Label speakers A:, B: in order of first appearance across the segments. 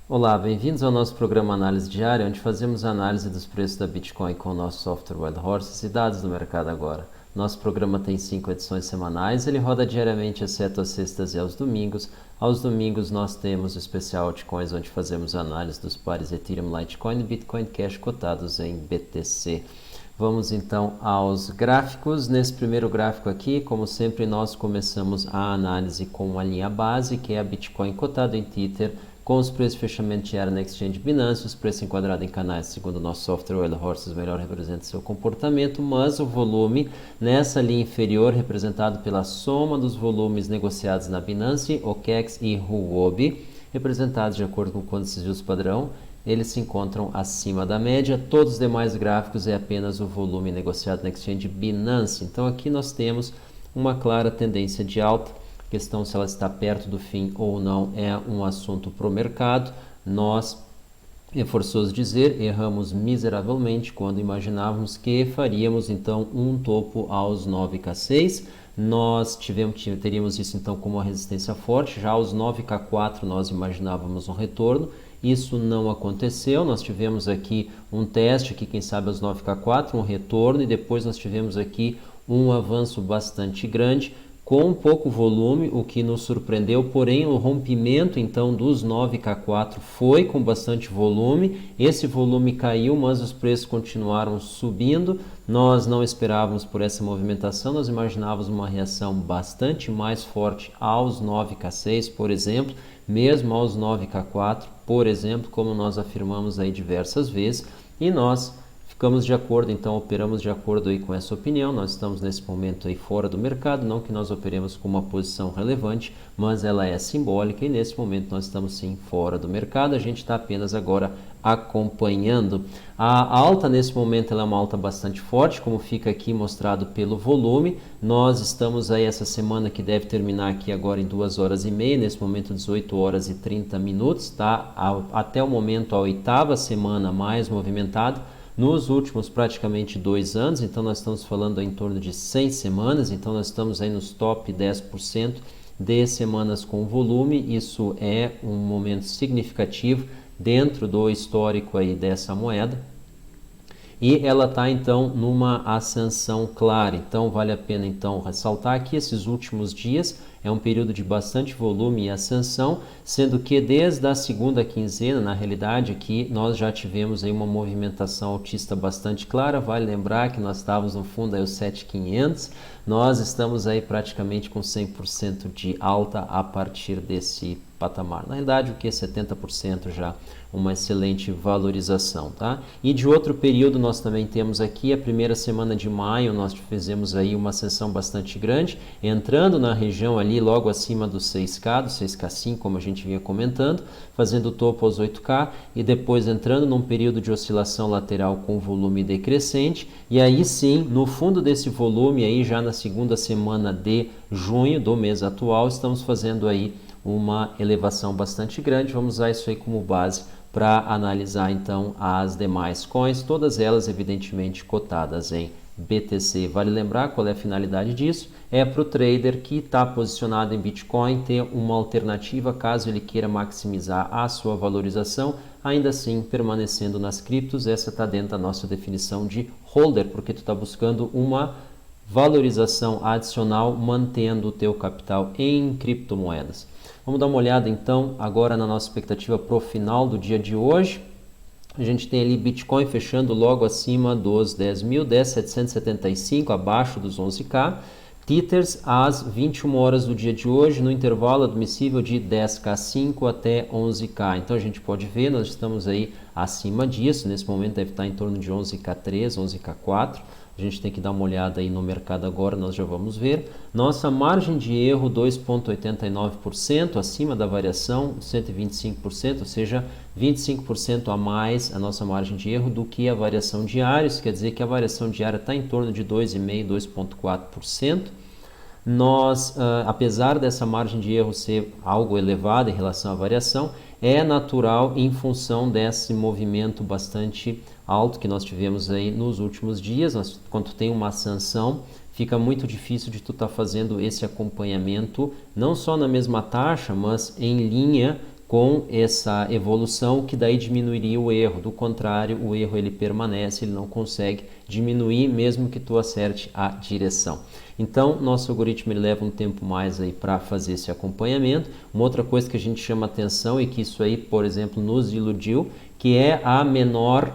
A: Olá, bem-vindos ao nosso programa Análise Diária, onde fazemos análise dos preços da Bitcoin com o nosso software Wild Horses e dados do mercado agora. Nosso programa tem 5 edições semanais, ele roda diariamente, exceto às sextas e aos domingos. Aos domingos nós temos o especial Altcoins, onde fazemos análise dos pares Ethereum, Litecoin e Bitcoin Cash cotados em BTC. Vamos então aos gráficos. Nesse primeiro gráfico aqui, como sempre, nós começamos a análise com a linha base, que é a Bitcoin cotado em Tether, com os preços de fechamento diário na Exchange Binance, os preços enquadrados em canais, segundo o nosso software Wild Horses, melhor representa seu comportamento, mas o volume nessa linha inferior, representado pela soma dos volumes negociados na Binance, OKEx e Huobi, representados de acordo com quantos desvios padrão, eles se encontram acima da média. Todos os demais gráficos é apenas o volume negociado na Exchange Binance. Então aqui nós temos uma clara tendência de alta. A questão se ela está perto do fim ou não é um assunto para o mercado. Nós, é forçoso dizer, erramos miseravelmente quando imaginávamos que faríamos então um topo aos 9K6. Nós teríamos isso então como uma resistência forte. Já aos 9K4 nós imaginávamos um retorno. Isso não aconteceu, nós tivemos aqui um teste, aqui quem sabe aos 9K4, um retorno, e depois nós tivemos aqui um avanço bastante grande, com pouco volume, o que nos surpreendeu, porém o rompimento então dos 9K4 foi com bastante volume, esse volume caiu, mas os preços continuaram subindo. Nós não esperávamos por essa movimentação, nós imaginávamos uma reação bastante mais forte aos 9K6, por exemplo, mesmo aos 9K4, por exemplo, como nós afirmamos aí diversas vezes, e nós ficamos de acordo, então operamos de acordo aí com essa opinião. Nós estamos nesse momento aí fora do mercado, não que nós operemos com uma posição relevante, mas ela é simbólica e nesse momento nós estamos sim fora do mercado. A gente está apenas agora acompanhando. A alta nesse momento ela é uma alta bastante forte, como fica aqui mostrado pelo volume. Nós estamos aí essa semana que deve terminar aqui agora em 2h30, nesse momento 18h30, tá? Até o momento a 8ª semana mais movimentada. Nos últimos praticamente 2 anos, então nós estamos falando em torno de 100 semanas, então nós estamos aí nos top 10% de semanas com volume. Isso é um momento significativo dentro do histórico aí dessa moeda. E ela está então numa ascensão clara, então vale a pena então ressaltar que esses últimos dias é um período de bastante volume e ascensão, sendo que desde a segunda quinzena, na realidade aqui nós já tivemos aí uma movimentação altista bastante clara. Vale lembrar que nós estávamos no fundo aí os 7.500, nós estamos aí praticamente com 100% de alta a partir desse patamar. Na realidade, o que é 70% já uma excelente valorização, tá? E de outro período nós também temos aqui a primeira semana de maio, nós fizemos aí uma ascensão bastante grande, entrando na região ali logo acima do 6K, do 6K5, como a gente vinha comentando, fazendo o topo aos 8K e depois entrando num período de oscilação lateral com volume decrescente, e aí sim, no fundo desse volume aí já na segunda semana de junho do mês atual, estamos fazendo aí uma elevação bastante grande. Vamos usar isso aí como base para analisar então as demais coins, todas elas evidentemente cotadas em BTC. Vale lembrar qual é a finalidade disso? É para o trader que está posicionado em Bitcoin ter uma alternativa caso ele queira maximizar a sua valorização, ainda assim permanecendo nas criptos. Essa está dentro da nossa definição de holder, porque tu está buscando uma valorização adicional mantendo o teu capital em criptomoedas. Vamos dar uma olhada então agora na nossa expectativa para o final do dia de hoje. A gente tem ali Bitcoin fechando logo acima dos 10.000, 10.775, abaixo dos 11K. Tethers às 21 horas do dia de hoje, no intervalo admissível de 10K5 até 11K. Então a gente pode ver, nós estamos aí acima disso, nesse momento deve estar em torno de 11K3, 11K4. A gente tem que dar uma olhada aí no mercado agora, nós já vamos ver. Nossa margem de erro 2,89%, acima da variação 125%, ou seja, 25% a mais a nossa margem de erro do que a variação diária. Isso quer dizer que a variação diária está em torno de 2,5%, 2,4%. Nós, apesar dessa margem de erro ser algo elevada em relação à variação, é natural em função desse movimento bastante alto que nós tivemos aí nos últimos dias. Quando tem uma ascensão, fica muito difícil de tu estar fazendo esse acompanhamento, não só na mesma taxa, mas em linha com essa evolução, que daí diminuiria o erro. Do contrário, o erro ele permanece, ele não consegue diminuir mesmo que tu acerte a direção. Então, nosso algoritmo ele leva um tempo mais aí para fazer esse acompanhamento. Uma outra coisa que a gente chama atenção e que isso aí, por exemplo, nos iludiu, que é a menor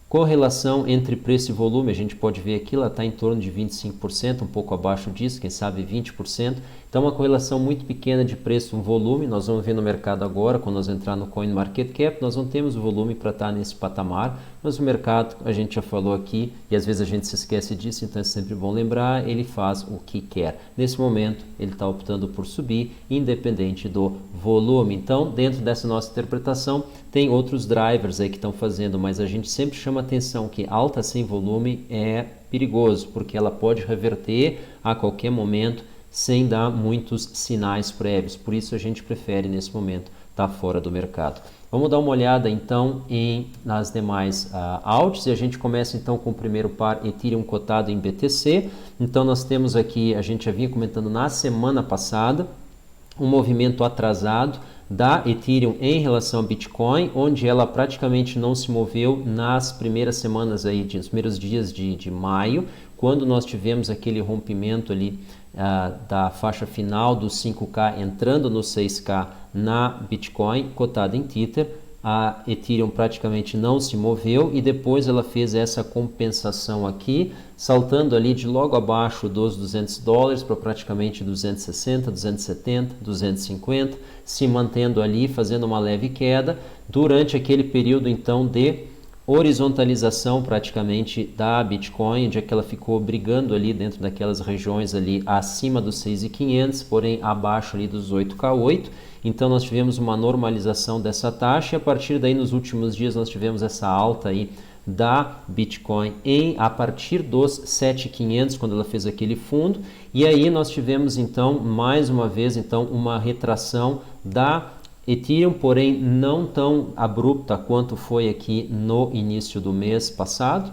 A: correlação entre preço e volume. A gente pode ver aqui, ela está em torno de 25%, um pouco abaixo disso, quem sabe 20%. Então, uma correlação muito pequena de preço e volume. Nós vamos ver no mercado agora, quando nós entrar no CoinMarketCap, nós não temos o volume para estar nesse patamar, mas o mercado, a gente já falou aqui, e às vezes a gente se esquece disso, então é sempre bom lembrar, ele faz o que quer. Nesse momento, ele está optando por subir, independente do volume. Então, dentro dessa nossa interpretação, tem outros drivers aí que estão fazendo, mas a gente sempre chama atenção que alta sem volume é perigoso, porque ela pode reverter a qualquer momento, sem dar muitos sinais prévios. Por isso a gente prefere nesse momento estar fora do mercado. Vamos dar uma olhada então nas demais alts, e a gente começa então com o primeiro par Ethereum cotado em BTC. Então nós temos aqui, a gente já vinha comentando na semana passada, um movimento atrasado da Ethereum em relação ao Bitcoin, onde ela praticamente não se moveu nas primeiras semanas aí, nos primeiros dias de maio, quando nós tivemos aquele rompimento ali da faixa final dos 5K entrando no 6K na Bitcoin, cotada em Tether. A Ethereum praticamente não se moveu e depois ela fez essa compensação aqui, saltando ali de logo abaixo dos $200 para praticamente 260, 270, 250, se mantendo ali, fazendo uma leve queda durante aquele período então de horizontalização praticamente da Bitcoin, onde é que ela ficou brigando ali dentro daquelas regiões ali acima dos 6.500, porém abaixo ali dos 8K8. Então nós tivemos uma normalização dessa taxa e a partir daí nos últimos dias nós tivemos essa alta aí da Bitcoin a partir dos 7.500, quando ela fez aquele fundo, e aí nós tivemos então mais uma vez então uma retração da Ethereum, porém não tão abrupta quanto foi aqui no início do mês passado.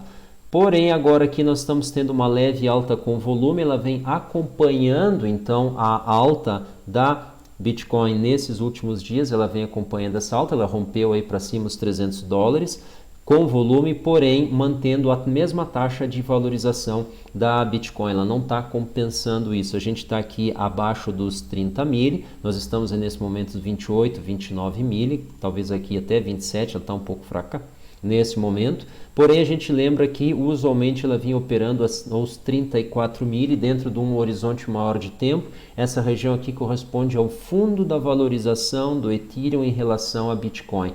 A: Porém, agora aqui nós estamos tendo uma leve alta com volume, ela vem acompanhando então a alta da Bitcoin nesses últimos dias, ela vem acompanhando essa alta, ela rompeu aí para cima os $300 com volume, porém mantendo a mesma taxa de valorização da Bitcoin, ela não está compensando isso. A gente está aqui abaixo dos 30 mil, nós estamos nesse momento 28, 29 mil, talvez aqui até 27, ela está um pouco fraca nesse momento, porém a gente lembra que usualmente ela vinha operando aos 34 mil dentro de um horizonte maior de tempo. Essa região aqui corresponde ao fundo da valorização do Ethereum em relação a Bitcoin.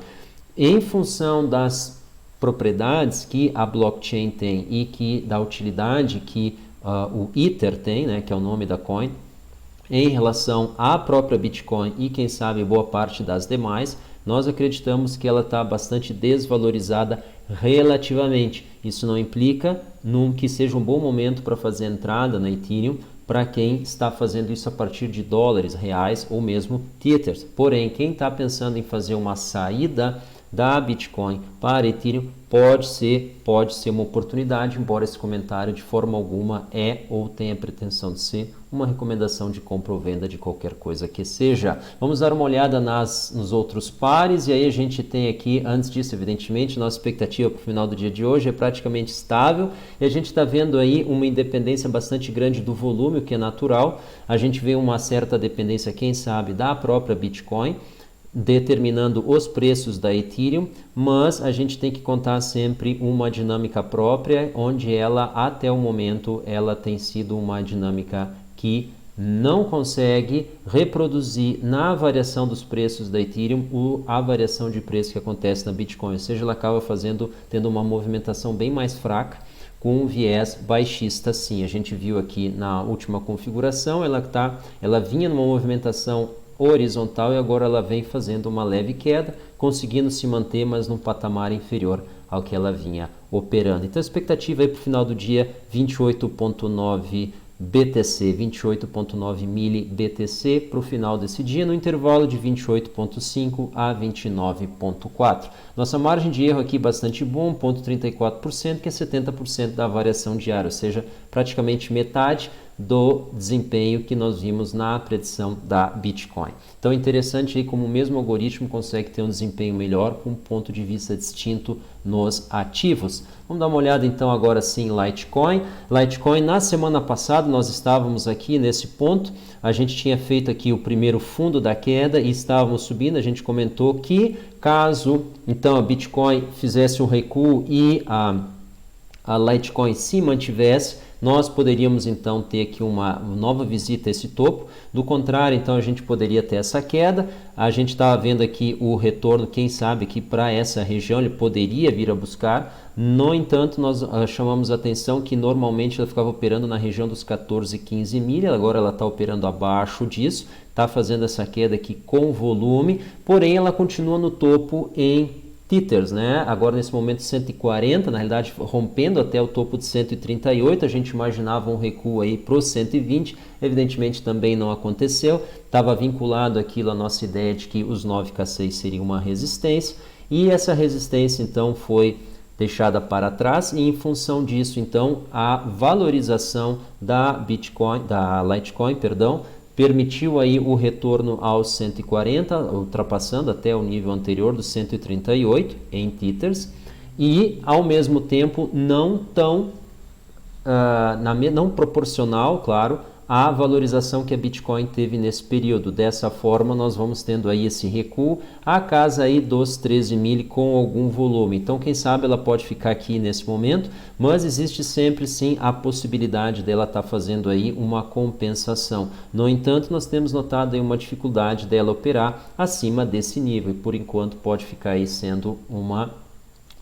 A: Em função das propriedades que a blockchain tem e que da utilidade que o Ether tem, né, que é o nome da coin, em relação à própria Bitcoin e quem sabe boa parte das demais, nós acreditamos que ela está bastante desvalorizada relativamente. Isso não implica que seja um bom momento para fazer entrada na Ethereum para quem está fazendo isso a partir de dólares, reais ou mesmo Tethers. Porém, quem está pensando em fazer uma saída da Bitcoin para Ethereum pode ser uma oportunidade, embora esse comentário de forma alguma ou tenha pretensão de ser uma recomendação de compra ou venda de qualquer coisa que seja. Vamos dar uma olhada nos outros pares, e aí a gente tem aqui, antes disso, evidentemente, nossa expectativa para o final do dia de hoje é praticamente estável, e a gente está vendo aí uma independência bastante grande do volume, o que é natural. A gente vê uma certa dependência, quem sabe, da própria Bitcoin, determinando os preços da Ethereum, mas a gente tem que contar sempre uma dinâmica própria, onde ela, até o momento, ela tem sido uma dinâmica que não consegue reproduzir na variação dos preços da Ethereum a variação de preço que acontece na Bitcoin, ou seja, ela acaba tendo uma movimentação bem mais fraca, com um viés baixista sim. A gente viu aqui na última configuração, ela vinha numa movimentação horizontal e agora ela vem fazendo uma leve queda, conseguindo se manter, mas num patamar inferior ao que ela vinha operando. Então a expectativa aí para o final do dia 28.9 BTC, 28.9 mil BTC para o final desse dia, no intervalo de 28.5 a 29.4. Nossa margem de erro aqui bastante bom, 0,34%, que é 70% da variação diária, ou seja, praticamente metade do desempenho que nós vimos na predição da Bitcoin. Então é interessante aí como o mesmo algoritmo consegue ter um desempenho melhor com um ponto de vista distinto nos ativos. Vamos dar uma olhada então agora sim em Litecoin. Litecoin, na semana passada nós estávamos aqui nesse ponto, a gente tinha feito aqui o primeiro fundo da queda e estávamos subindo, a gente comentou que caso então a Bitcoin fizesse um recuo e a Litecoin se mantivesse, nós poderíamos então ter aqui uma nova visita a esse topo. Do contrário, então a gente poderia ter essa queda. A gente estava vendo aqui o retorno, quem sabe que para essa região ele poderia vir a buscar. No entanto, nós chamamos a atenção que normalmente ela ficava operando na região dos 14, 15 mil, agora ela está operando abaixo disso, está fazendo essa queda aqui com volume, porém ela continua no topo em Tethers, né? Agora nesse momento 140, na realidade rompendo até o topo de 138, a gente imaginava um recuo aí para os 120, evidentemente também não aconteceu, estava vinculado aquilo à nossa ideia de que os 9K6 seriam uma resistência, e essa resistência então foi deixada para trás, e em função disso então a valorização da Litecoin, permitiu aí o retorno aos 140, ultrapassando até o nível anterior dos 138 em Tethers, e ao mesmo tempo não proporcional, claro, à valorização que a Bitcoin teve nesse período. Dessa forma, nós vamos tendo aí esse recuo à casa aí dos 13 mil com algum volume. Então, quem sabe ela pode ficar aqui nesse momento, mas existe sempre sim a possibilidade dela estar fazendo aí uma compensação. No entanto, nós temos notado aí uma dificuldade dela operar acima desse nível e por enquanto pode ficar aí sendo uma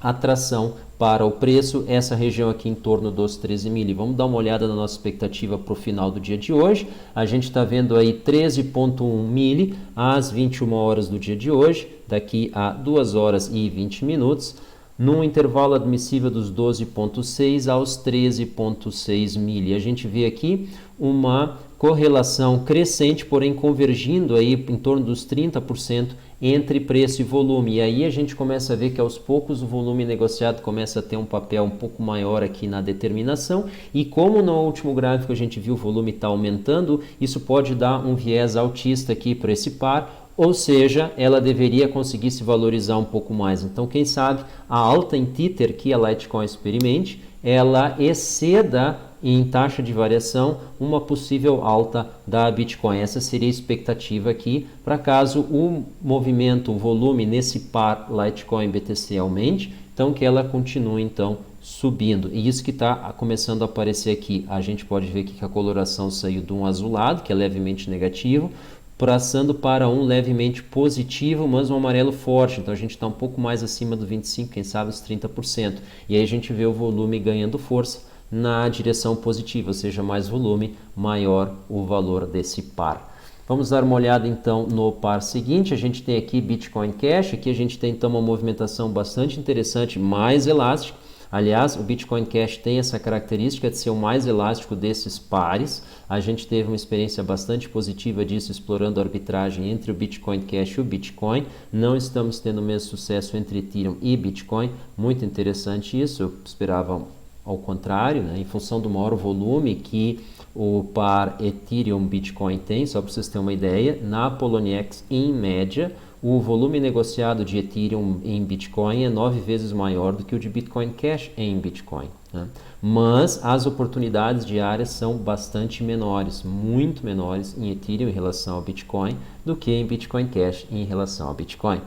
A: atração para o preço, essa região aqui em torno dos 13 mil. Vamos dar uma olhada na nossa expectativa para o final do dia de hoje. A gente está vendo aí 13,1 mil às 21 horas do dia de hoje, daqui a 2 horas e 20 minutos, num intervalo admissível dos 12,6 aos 13,6 mil. E a gente vê aqui uma correlação crescente, porém convergindo aí em torno dos 30% entre preço e volume. E aí a gente começa a ver que aos poucos o volume negociado começa a ter um papel um pouco maior aqui na determinação, e como no último gráfico a gente viu o volume está aumentando, isso pode dar um viés altista aqui para esse par, ou seja, ela deveria conseguir se valorizar um pouco mais. Então, quem sabe a alta em Tether que a Litecoin experimente, ela exceda em taxa de variação uma possível alta da Bitcoin. Essa seria a expectativa aqui para caso o movimento, o volume nesse par Litecoin BTC aumente, então que ela continue então subindo. E isso que está começando a aparecer aqui. A gente pode ver aqui que a coloração saiu de um azulado, que é levemente negativo, passando para um levemente positivo, mas um amarelo forte. Então a gente está um pouco mais acima do 25%, quem sabe os 30%. E aí a gente vê o volume ganhando força na direção positiva, ou seja, mais volume, maior o valor desse par. Vamos dar uma olhada então no par seguinte. A gente tem aqui Bitcoin Cash, aqui a gente tem então uma movimentação bastante interessante, mais elástica. Aliás, o Bitcoin Cash tem essa característica de ser o mais elástico desses pares. A gente teve uma experiência bastante positiva disso, explorando a arbitragem entre o Bitcoin Cash e o Bitcoin. Não estamos tendo o mesmo sucesso entre Ethereum e Bitcoin. Muito interessante isso, eu esperava ao contrário, né? Em função do maior volume que o par Ethereum-Bitcoin tem, só para vocês terem uma ideia, na Poloniex, em média, o volume negociado de Ethereum em Bitcoin é 9 vezes maior do que o de Bitcoin Cash em Bitcoin, né? Mas as oportunidades diárias são bastante menores, muito menores em Ethereum em relação ao Bitcoin do que em Bitcoin Cash em relação ao Bitcoin.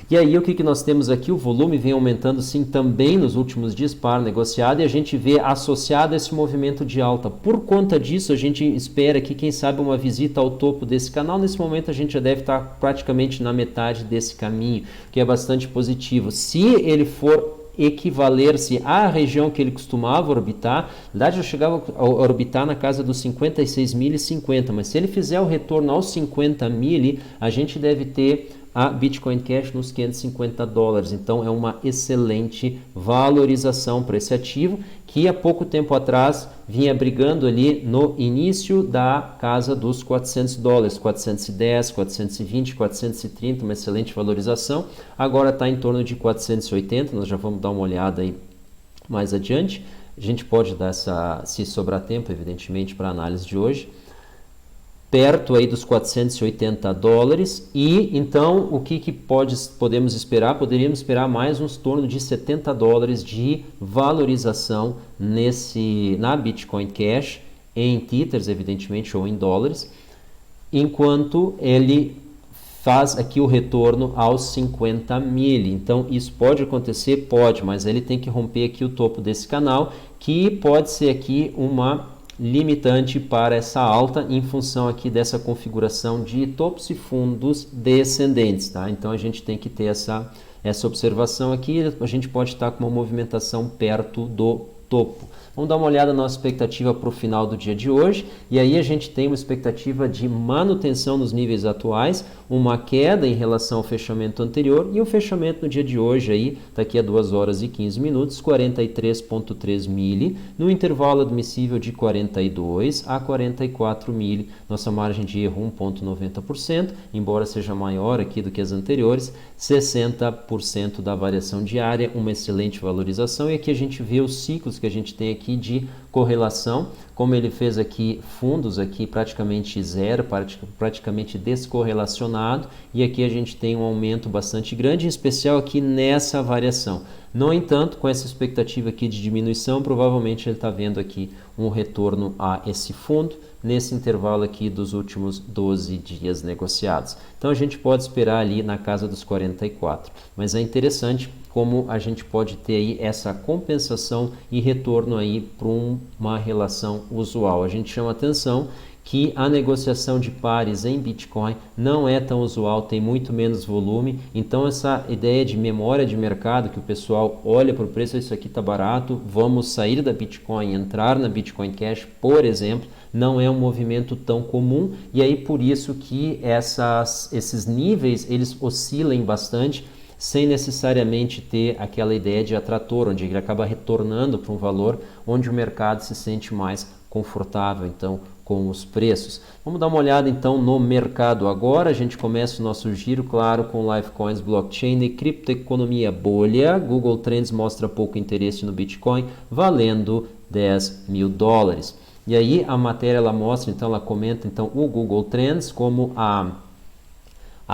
A: E aí o que nós temos aqui? O volume vem aumentando sim também nos últimos dias para negociado, e a gente vê associado esse movimento de alta. Por conta disso, a gente espera que, quem sabe, uma visita ao topo desse canal. Nesse momento a gente já deve estar praticamente na metade desse caminho, que é bastante positivo. Se ele for equivaler-se à região que ele costumava orbitar, na verdade eu chegava a orbitar na casa dos 56.050, mas se ele fizer o retorno aos 50 mil, a gente deve ter a Bitcoin Cash nos $550. Então é uma excelente valorização para esse ativo que há pouco tempo atrás vinha brigando ali no início da casa dos $400, 410, 420, 430, uma excelente valorização. Agora está em torno de 480, nós já vamos dar uma olhada aí mais adiante. A gente pode dar se sobrar tempo, evidentemente, para a análise de hoje, perto aí dos $480, e então o que podemos esperar? Poderíamos esperar mais uns torno de $70 de valorização na Bitcoin Cash, em Tethers, evidentemente, ou em dólares, enquanto ele faz aqui o retorno aos 50 mil. Então isso pode acontecer? Pode, mas ele tem que romper aqui o topo desse canal, que pode ser aqui uma limitante para essa alta em função aqui dessa configuração de topos e fundos descendentes, tá? Então a gente tem que ter essa observação aqui. A gente pode estar com uma movimentação perto do topo. Vamos dar uma olhada na nossa expectativa para o final do dia de hoje, e aí a gente tem uma expectativa de manutenção nos níveis atuais, uma queda em relação ao fechamento anterior, e o fechamento no dia de hoje aí, daqui a 2 horas e 15 minutos, 43,3 mil, no intervalo admissível de 42 a 44 mil, nossa margem de erro 1,90%, embora seja maior aqui do que as anteriores, 60% da variação diária, uma excelente valorização, e aqui a gente vê os ciclos que a gente tem aqui de correlação, como ele fez aqui fundos aqui praticamente zero, praticamente descorrelacionado, e aqui a gente tem um aumento bastante grande, em especial aqui nessa variação. No entanto, com essa expectativa aqui de diminuição, provavelmente ele está vendo aqui um retorno a esse fundo, nesse intervalo aqui dos últimos 12 dias negociados. Então a gente pode esperar ali na casa dos 44, mas é interessante como a gente pode ter aí essa compensação e retorno aí para uma relação usual. A gente chama atenção que a negociação de pares em Bitcoin não é tão usual, tem muito menos volume, então essa ideia de memória de mercado, que o pessoal olha para o preço, isso aqui está barato, vamos sair da Bitcoin, entrar na Bitcoin Cash, por exemplo, não é um movimento tão comum, e aí por isso que esses níveis eles oscilam bastante, sem necessariamente ter aquela ideia de atrator, onde ele acaba retornando para um valor onde o mercado se sente mais confortável, então, com os preços. Vamos dar uma olhada então no mercado agora. A gente começa o nosso giro, claro, com Lifecoins, blockchain e criptoeconomia bolha. Google Trends mostra pouco interesse no Bitcoin, valendo $10 mil. E aí a matéria ela mostra, então ela comenta então o Google Trends como a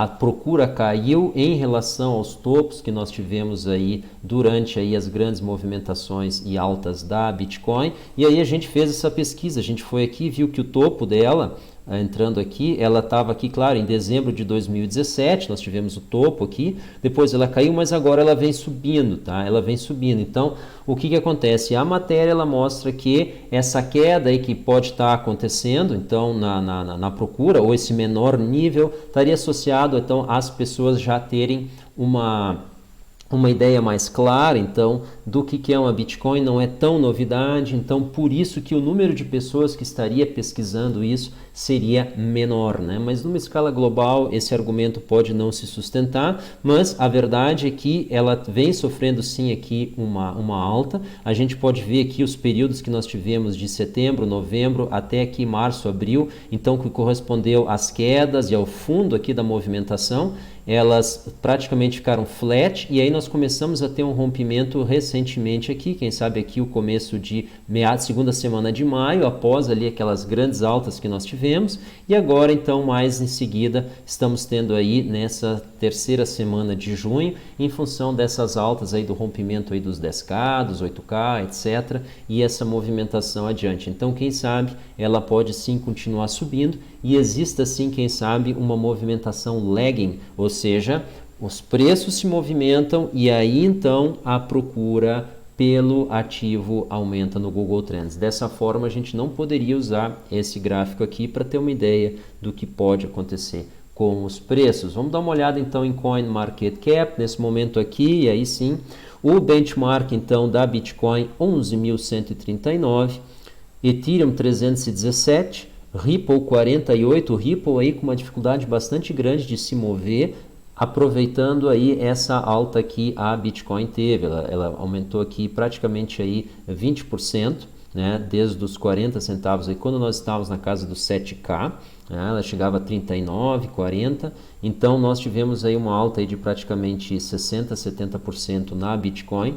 A: procura caiu em relação aos topos que nós tivemos aí durante aí as grandes movimentações e altas da Bitcoin. E aí a gente fez essa pesquisa, a gente foi aqui e viu que o topo dela, entrando aqui, ela estava aqui, claro, em dezembro de 2017, nós tivemos o topo aqui, depois ela caiu, mas agora ela vem subindo, tá? Ela vem subindo. Então, o que acontece? A matéria ela mostra que essa queda aí que pode estar acontecendo, então, na procura, ou esse menor nível, estaria associado, então, às pessoas já terem uma ideia mais clara, então, do que é uma Bitcoin, não é tão novidade, então por isso que o número de pessoas que estaria pesquisando isso seria menor, né? Mas numa escala global esse argumento pode não se sustentar, mas a verdade é que ela vem sofrendo sim aqui uma alta. A gente pode ver aqui os períodos que nós tivemos de setembro, novembro até aqui março, abril, então que correspondeu às quedas e ao fundo aqui da movimentação, elas praticamente ficaram flat, e aí nós começamos a ter um rompimento recentemente aqui, quem sabe aqui o começo de segunda semana de maio, após ali aquelas grandes altas que nós tivemos, e agora então mais em seguida estamos tendo aí nessa terceira semana de junho, em função dessas altas aí do rompimento aí dos 10K, dos 8K, etc, e essa movimentação adiante. Então quem sabe ela pode sim continuar subindo, e exista sim, quem sabe, uma movimentação lagging, ou seja, os preços se movimentam e aí então a procura pelo ativo aumenta no Google Trends. Dessa forma a gente não poderia usar esse gráfico aqui para ter uma ideia do que pode acontecer com os preços. Vamos dar uma olhada então em CoinMarketCap nesse momento aqui, e aí sim, o benchmark então da Bitcoin 11.139, Ethereum 317, Ripple 48, Ripple aí com uma dificuldade bastante grande de se mover, aproveitando aí essa alta que a Bitcoin teve, ela aumentou aqui praticamente aí 20%, né, desde os 40 centavos aí, quando nós estávamos na casa dos 7K, né, ela chegava a 39, 40, então nós tivemos aí uma alta aí de praticamente 60, 70% na Bitcoin.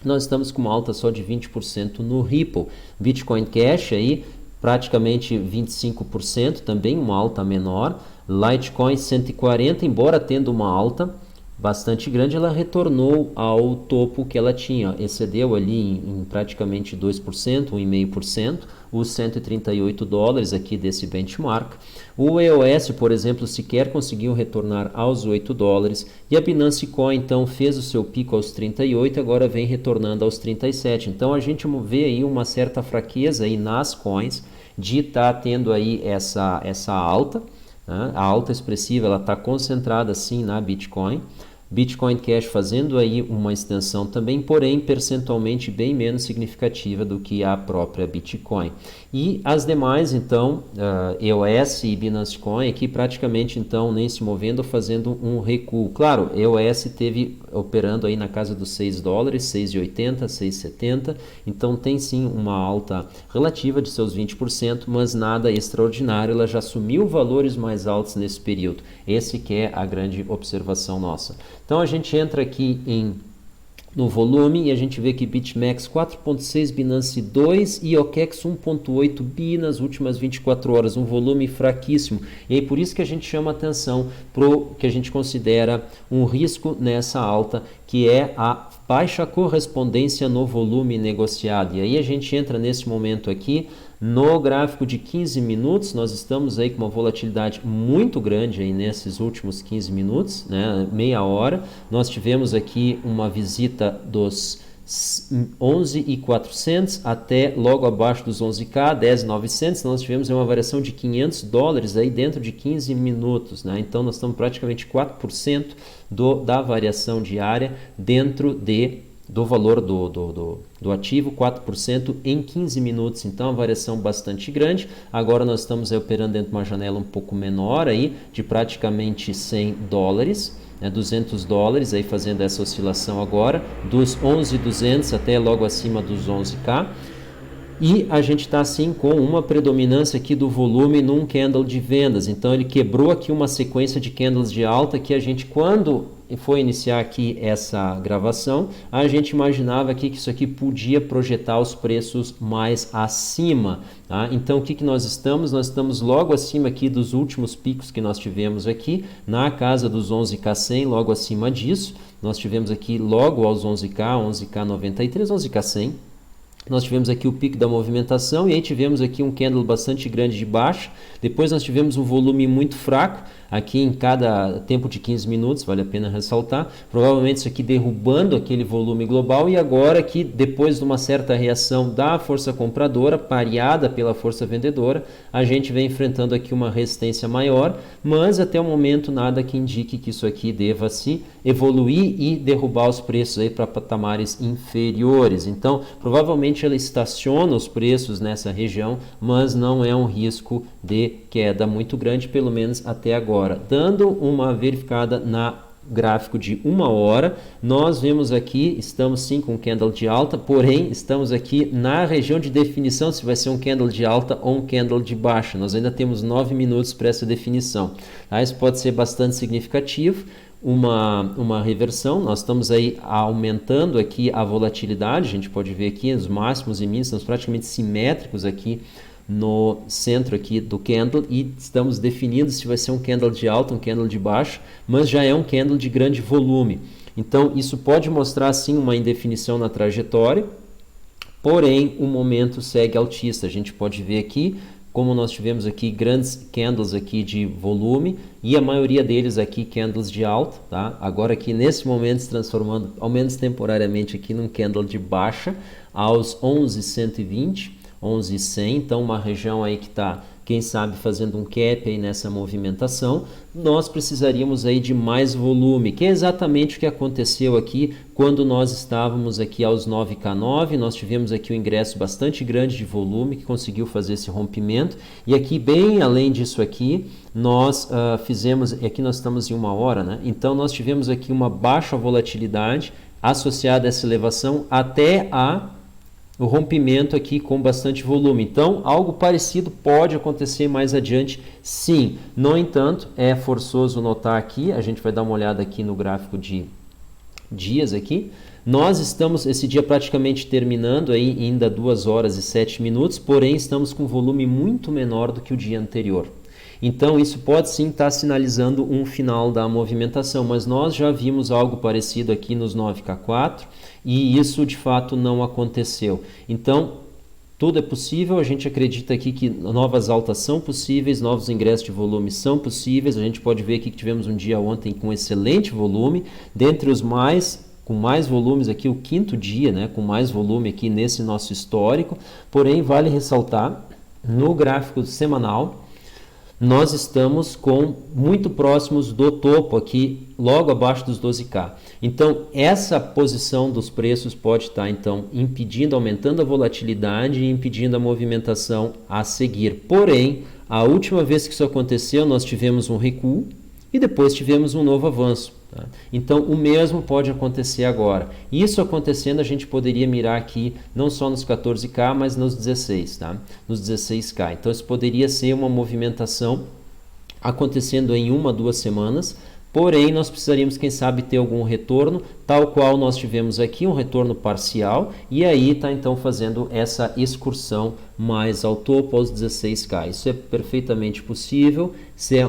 A: nós estamos com uma alta só de 20% no Ripple. Bitcoin Cash aí praticamente 25%, também uma alta menor. Litecoin 140, embora tendo uma alta bastante grande, ela retornou ao topo que ela tinha, excedeu ali em praticamente 2%, 1,5%, os $138 aqui desse benchmark. O EOS, por exemplo, sequer conseguiu retornar aos $8, e a Binance Coin então fez o seu pico aos 38, agora vem retornando aos 37. Então a gente vê aí uma certa fraqueza aí nas coins de estar tendo aí essa alta, né? A alta expressiva ela está concentrada sim na Bitcoin. Bitcoin Cash fazendo aí uma extensão também, porém percentualmente bem menos significativa do que a própria Bitcoin. E as demais, então, EOS e Binance Coin aqui praticamente então nem se movendo, fazendo um recuo. Claro, EOS teve operando aí na casa dos $6, 6,80, 6,70, então tem sim uma alta relativa de seus 20%, mas nada extraordinário, ela já assumiu valores mais altos nesse período. Esse que é a grande observação nossa. Então a gente entra aqui no volume e a gente vê que BitMEX 4.6, Binance 2 e OKEx 1.8 bi nas últimas 24 horas, um volume fraquíssimo. E aí por isso que a gente chama atenção para o que a gente considera um risco nessa alta, que é a baixa correspondência no volume negociado. E aí a gente entra nesse momento aqui no gráfico de 15 minutos, nós estamos aí com uma volatilidade muito grande aí nesses últimos 15 minutos, né, meia hora. Nós tivemos aqui uma visita dos 11.400 até logo abaixo dos 11k, 10.900. Nós tivemos uma variação de $500 aí dentro de 15 minutos, né? Então nós estamos praticamente 4% da variação diária dentro do valor do ativo, 4% em 15 minutos, então a variação bastante grande. Agora nós estamos aí operando dentro de uma janela um pouco menor aí, de praticamente $100, né, $200 aí fazendo essa oscilação agora, dos 11.200 até logo acima dos 11k. E a gente está assim com uma predominância aqui do volume num candle de vendas, então ele quebrou aqui uma sequência de candles de alta que a gente, quando foi iniciar aqui essa gravação, a gente imaginava aqui que isso aqui podia projetar os preços mais acima, tá? Então o que nós estamos? Nós estamos logo acima aqui dos últimos picos que nós tivemos aqui, na casa dos 11k100, logo acima disso, nós tivemos aqui logo aos 11k, 11k93, 11k100, nós tivemos aqui o pico da movimentação e aí tivemos aqui um candle bastante grande de baixa. Depois nós tivemos um volume muito fraco aqui em cada tempo de 15 minutos, vale a pena ressaltar. Provavelmente isso aqui derrubando aquele volume global, e agora aqui, depois de uma certa reação da força compradora, pareada pela força vendedora, a gente vem enfrentando aqui uma resistência maior, mas até o momento nada que indique que isso aqui deva se evoluir e derrubar os preços aí para patamares inferiores. Então, provavelmente ela estaciona os preços nessa região, mas não é um risco de queda muito grande, pelo menos até agora. Dando uma verificada na gráfico de 1 hora, nós vemos aqui, estamos sim com um candle de alta, porém estamos aqui na região de definição se vai ser um candle de alta ou um candle de baixa. Nós ainda temos 9 minutos para essa definição. Tá? Isso pode ser bastante significativo. Uma reversão, nós estamos aí aumentando aqui a volatilidade, a gente pode ver aqui os máximos e mínimos, estamos praticamente simétricos aqui no centro aqui do candle e estamos definindo se vai ser um candle de alta, um candle de baixo, mas já é um candle de grande volume. Então isso pode mostrar sim uma indefinição na trajetória, porém o momento segue altista. A gente pode ver aqui como nós tivemos aqui grandes candles aqui de volume e a maioria deles aqui candles de alta, tá? Agora aqui nesse momento se transformando, ao menos temporariamente, aqui num candle de baixa aos 11.120, 11.100, então uma região aí que está, quem sabe, fazendo um cap aí nessa movimentação. Nós precisaríamos aí de mais volume, que é exatamente o que aconteceu aqui quando nós estávamos aqui aos 9K9, nós tivemos aqui um ingresso bastante grande de volume que conseguiu fazer esse rompimento, e aqui bem além disso aqui, nós fizemos, e aqui nós estamos em 1 hora, né? Então nós tivemos aqui uma baixa volatilidade associada a essa elevação até o rompimento aqui com bastante volume. Então, algo parecido pode acontecer mais adiante, sim. No entanto, é forçoso notar aqui, a gente vai dar uma olhada aqui no gráfico de dias aqui. Nós estamos, esse dia praticamente terminando aí, ainda 2 horas e 7 minutos, porém estamos com volume muito menor do que o dia anterior. Então isso pode sim estar sinalizando um final da movimentação, mas nós já vimos algo parecido aqui nos 9K4 e isso de fato não aconteceu. Então tudo é possível, a gente acredita aqui que novas altas são possíveis, novos ingressos de volume são possíveis, a gente pode ver aqui que tivemos um dia ontem com excelente volume, dentre os com mais volumes aqui, o 5º dia, né, com mais volume aqui nesse nosso histórico, porém vale ressaltar, no gráfico semanal, nós estamos muito próximos do topo aqui, logo abaixo dos 12K. Então, essa posição dos preços pode estar, então, impedindo, aumentando a volatilidade e impedindo a movimentação a seguir. Porém, a última vez que isso aconteceu, nós tivemos um recuo e depois tivemos um novo avanço. Tá? Então, o mesmo pode acontecer agora. Isso acontecendo, a gente poderia mirar aqui, não só nos 14K, mas nos 16, tá? Nos 16K. Então, isso poderia ser uma movimentação acontecendo em 1 a 2 semanas, porém, nós precisaríamos, quem sabe, ter algum retorno, tal qual nós tivemos aqui, um retorno parcial, e aí está, então, fazendo essa excursão mais ao topo, aos 16K. Isso é perfeitamente possível,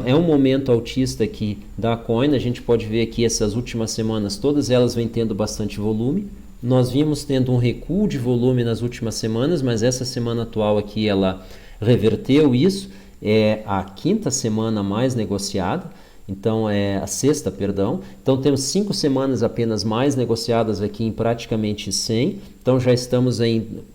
A: é um momento altista aqui da coin, a gente pode ver aqui essas últimas semanas, todas elas vêm tendo bastante volume. Nós vimos tendo um recuo de volume nas últimas semanas, mas essa semana atual aqui, ela reverteu isso, é a 5ª semana mais negociada, então é a 6ª, perdão. Então temos 5 semanas apenas mais negociadas aqui em praticamente 100. Então já estamos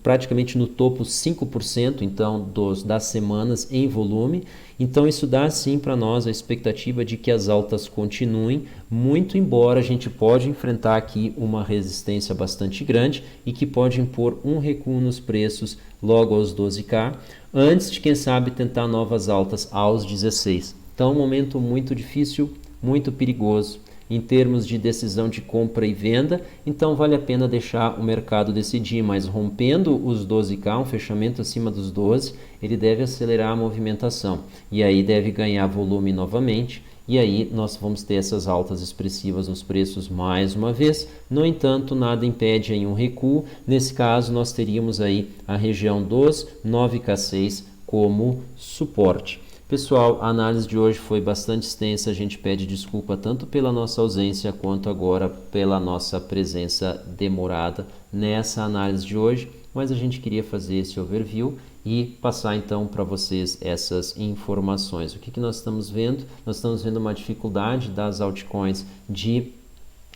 A: praticamente no topo 5% então das semanas em volume. Então isso dá sim para nós a expectativa de que as altas continuem, muito embora a gente pode enfrentar aqui uma resistência bastante grande e que pode impor um recuo nos preços logo aos 12K, antes de quem sabe tentar novas altas aos 16. Então, um momento muito difícil, muito perigoso em termos de decisão de compra e venda. Então, vale a pena deixar o mercado decidir, mas rompendo os 12K, um fechamento acima dos 12, ele deve acelerar a movimentação e aí deve ganhar volume novamente. E aí nós vamos ter essas altas expressivas nos preços mais uma vez. No entanto, nada impede aí um recuo. Nesse caso, nós teríamos aí a região dos 9K6 como suporte. Pessoal, a análise de hoje foi bastante extensa, a gente pede desculpa tanto pela nossa ausência quanto agora pela nossa presença demorada nessa análise de hoje, mas a gente queria fazer esse overview e passar então para vocês essas informações. O que nós estamos vendo? Nós estamos vendo uma dificuldade das altcoins de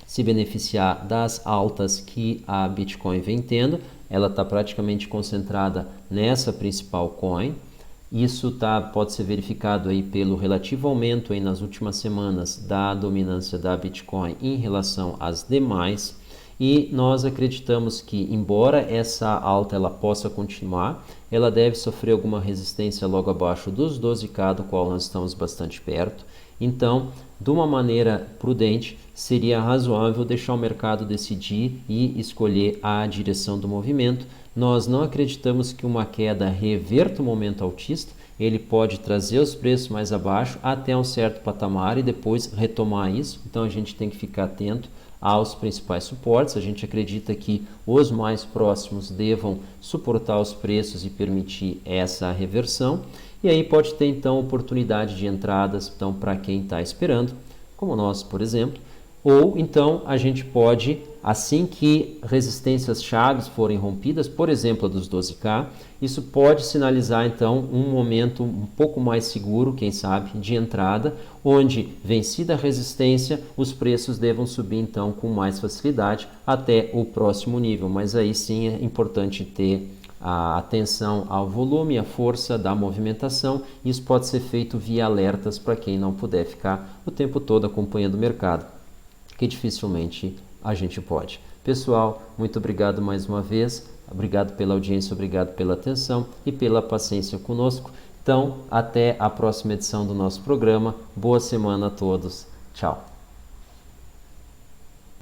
A: se beneficiar das altas que a Bitcoin vem tendo. Ela está praticamente concentrada nessa principal coin. Isso pode ser verificado aí pelo relativo aumento aí nas últimas semanas da dominância da Bitcoin em relação às demais. E nós acreditamos que, embora essa alta ela possa continuar, ela deve sofrer alguma resistência logo abaixo dos 12K, do qual nós estamos bastante perto. Então, de uma maneira prudente, seria razoável deixar o mercado decidir e escolher a direção do movimento. Nós não acreditamos que uma queda reverta o momento altista, ele pode trazer os preços mais abaixo até um certo patamar e depois retomar isso. Então a gente tem que ficar atento aos principais suportes. A gente acredita que os mais próximos devam suportar os preços e permitir essa reversão. E aí pode ter então oportunidade de entradas então, para quem está esperando, como nós, por exemplo. Ou então a gente pode, assim que resistências chaves forem rompidas, por exemplo a dos 12K, isso pode sinalizar então um momento um pouco mais seguro, quem sabe, de entrada, onde vencida a resistência, os preços devam subir então com mais facilidade até o próximo nível. Mas aí sim é importante ter a atenção ao volume, a força da movimentação. Isso pode ser feito via alertas para quem não puder ficar o tempo todo acompanhando o mercado, que dificilmente a gente pode. Pessoal, muito obrigado mais uma vez, obrigado pela audiência, obrigado pela atenção e pela paciência conosco. Então, até a próxima edição do nosso programa. Boa semana a todos. Tchau.